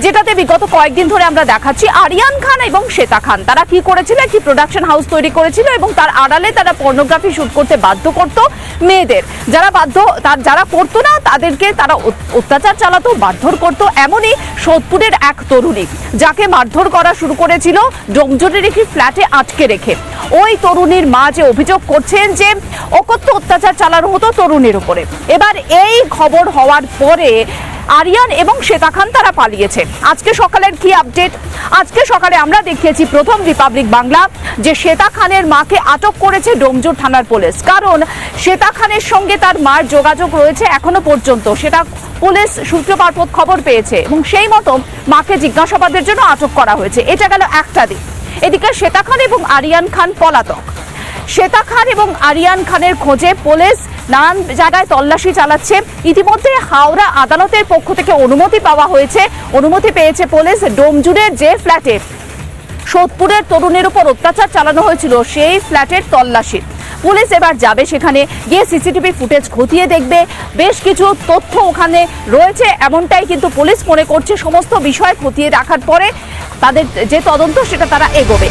যেটাতে বিগত কয়েকদিন ধরে আমরা দেখাচ্ছি আরিয়ান খান এবং শ্বেতা খান তারা কি করেছিল, একটি প্রোডাকশন হাউস তৈরি করেছিল এবং তার আড়ালে তারা পর্নোগ্রাফি শুট করতে বাধ্য করত মেয়েদের। যারা করতো না তাদেরকে তারা অত্যাচার চালাতো, মারধর করতো। এমনই সোদপুরের এক তরুণী যাকে মারধর করা শুরু করেছিল ডোমজুড়ের একটি ফ্ল্যাটে আটকে রেখে। ওই তরুণীর মা যে অভিযোগ করছেন যে অকথ্য অত্যাচার চালানো হতো তরুণীর উপরে। এবার এই খবর হওয়ার পরে আরিয়ান এবং শ্বেতা খান তারা পালিয়েছে। আজকে সকালের কি আপডেট? আজকে সকালে আমরা দেখিয়েছি প্রথম রিপাবলিক বাংলা যে শ্বেতা খানের মাকে আটক করেছে ডোমজুড় থানার পুলিশ। কারণ শ্বেতা খানের সঙ্গে তার মার যোগাযোগ রয়েছে এখনো পর্যন্ত, সেটা পুলিশ সূত্র মারফত খবর পেয়েছে এবং সেই মতো মাকে জিজ্ঞাসাবাদের জন্য আটক করা হয়েছে। এটা গেল একটা দিক। এদিকে শ্বেতা খান এবং আরিয়ান খান পলাতক। শ্বেতা খান এবং আরিয়ান খানের খোঁজে পুলিশ নানান জায়গায় তল্লাশি চালাচ্ছে। ইতিমধ্যে হাওড়া আদালতের পক্ষ থেকে অনুমতি পাওয়া হয়েছে। অনুমতি পেয়েছে পুলিশ ডোমজুড়ের যে ফ্ল্যাটে সোদপুরের তরুণের উপর অত্যাচার চালানো হয়েছিল সেই ফ্ল্যাটের তল্লাশি। পুলিশ এবার যাবে সেখানে গিয়ে সিসিটিভি ফুটেজ খতিয়ে দেখবে। বেশ কিছু তথ্য ওখানে রয়েছে এমনটাই কিন্তু পুলিশ মনে করছে। সমস্ত বিষয় খতিয়ে দেখার পরে তাদের যে তদন্ত সেটা তারা এগোবে।